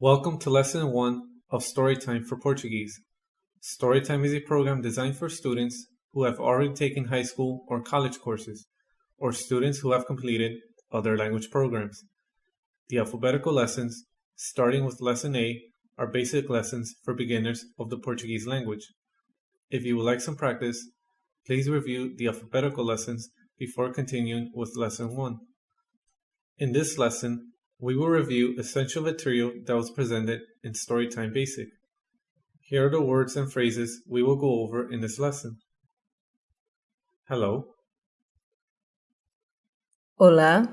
Welcome to Lesson 1 of Storytime for Portuguese. Storytime is a program designed for students who have already taken high school or college courses, or students who have completed other language programs. The alphabetical lessons, starting with Lesson A, are basic lessons for beginners of the Portuguese language. If you would like some practice, please review the alphabetical lessons before continuing with Lesson 1. In this lesson, we will review essential material that was presented in Storytime Basic. Here are the words and phrases we will go over in this lesson. Hello. Olá.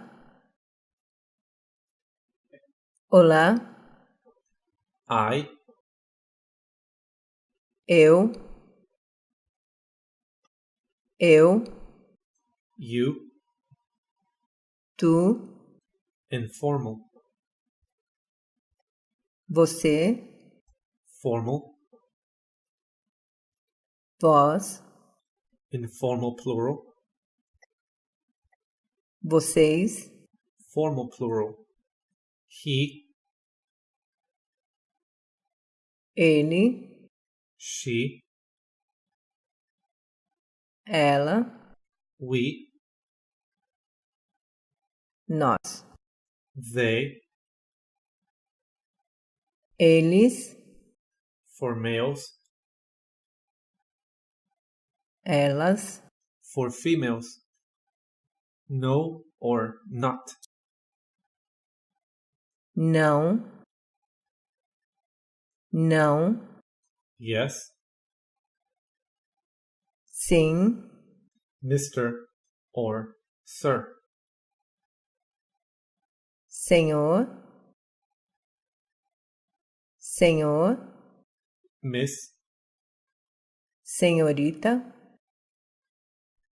Olá. I. Eu. You. Tu. Informal. Você. Formal. Vós. Informal plural. Vocês. Formal plural. He. Ele. She. Ela. We. Nós. They. Eles. For males. Elas. For females. No or not. Não. Não. Yes. Sim. Mr. or Sir. Senhor. Senhor. Miss. Senhorita.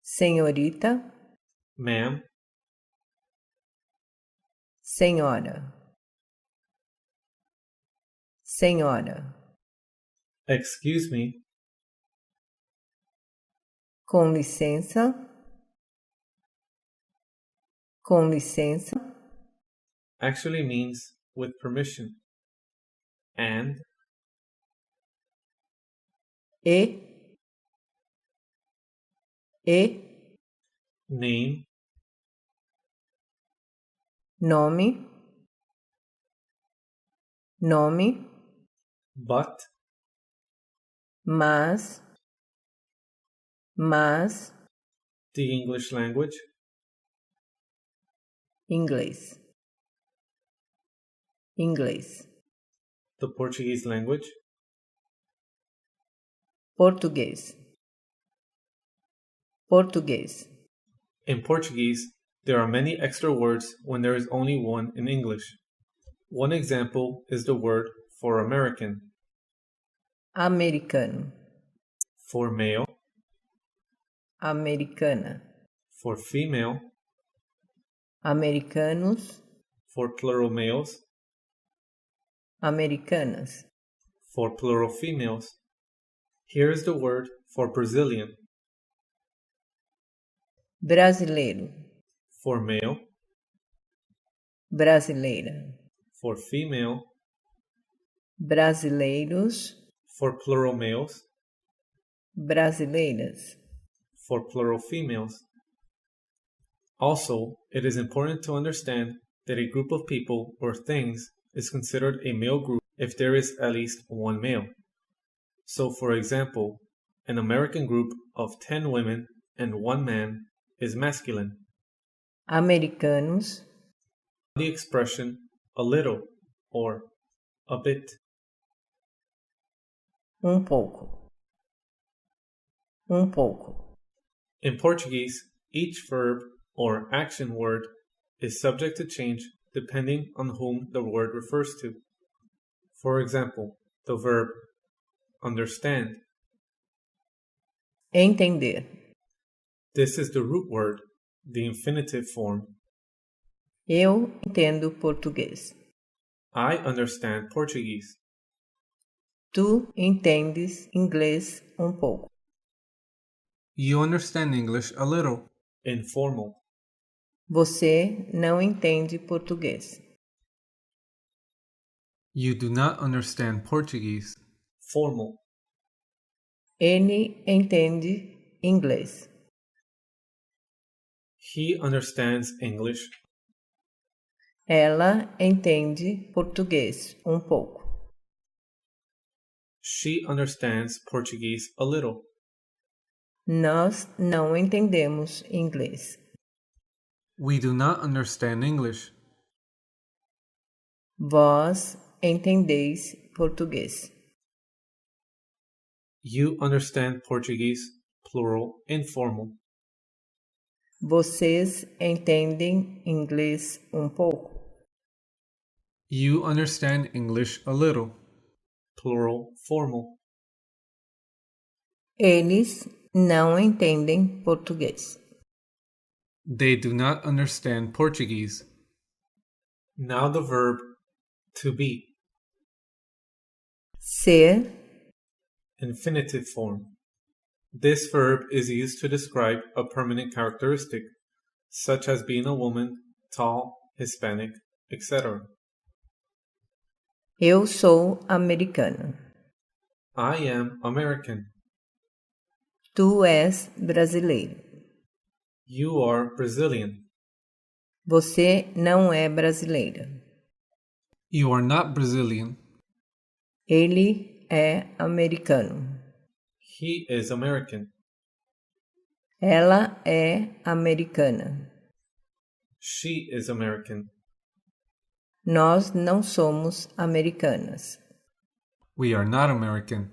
Senhorita. Ma'am. Senhora. Senhora. Excuse me. Com licença. Com licença. Actually means with permission. And E. name. Nome. Nome. But Mas. the English language. Inglês. The Portuguese language. Português. In Portuguese, there are many extra words when there is only one in English. One example is the word for American. Americano. For male. Americana. For female. Americanos. For plural males. Americanas. For plural females. Here is the word for Brazilian. Brasileiro. For male. Brasileira. For female. Brasileiros. For plural males. Brasileiras. For plural females. Also, it is important to understand that a group of people or things is considered a male group if there is at least one male. So, for example, an American group of 10 women and 1 man is masculine. Americanos. The expression a little or a bit. Pouco. In Portuguese, each verb or action word is subject to change depending on whom the word refers to. For example, the verb understand. Entender. This is the root word, the infinitive form. Eu entendo português. I understand Portuguese. Tu entendes inglês pouco. You understand English a little. Informal. Você não entende português. You do not understand Portuguese. Formal. Ele entende inglês. He understands English. Ela entende português pouco. She understands Portuguese a little. Nós não entendemos inglês. We do not understand English. Vós entendeis português. You understand Portuguese, plural, informal. Vocês entendem inglês pouco. You understand English a little, plural, formal. Eles não entendem português. They do not understand Portuguese. Now the verb to be. Ser, Infinitive form. This verb is used to describe a permanent characteristic, such as being a woman, tall, Hispanic, etc. eu sou americana. I am American. Tu és brasileiro. You are Brazilian. Você não é brasileira. You are not Brazilian. Ele é americano. He is American. Ela é americana. She is American. Nós não somos americanas. We are not American.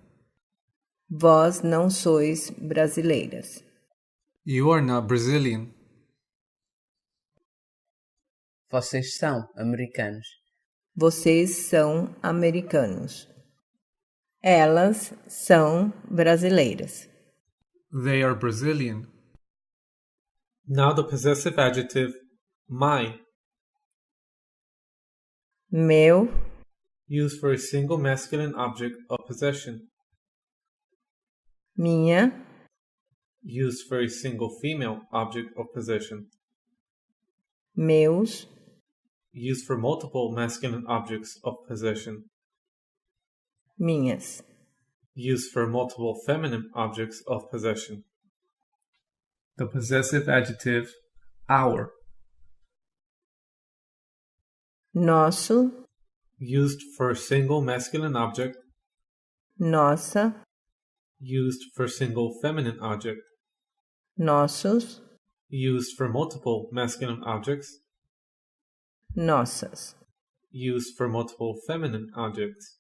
Vós não sois brasileiras. You are not Brazilian. Vocês são americanos. Vocês são americanos. Elas são brasileiras. They are Brazilian. Now the possessive adjective my, Meu, used for a single masculine object of possession, minha, used for a single female object of possession, meus, used for multiple masculine objects of possession, minhas. used for multiple feminine objects of possession. The possessive adjective our, Nosso, used for a single masculine object, nossa, used for single feminine object, nossos, used for multiple masculine objects, nossas. used for multiple feminine objects.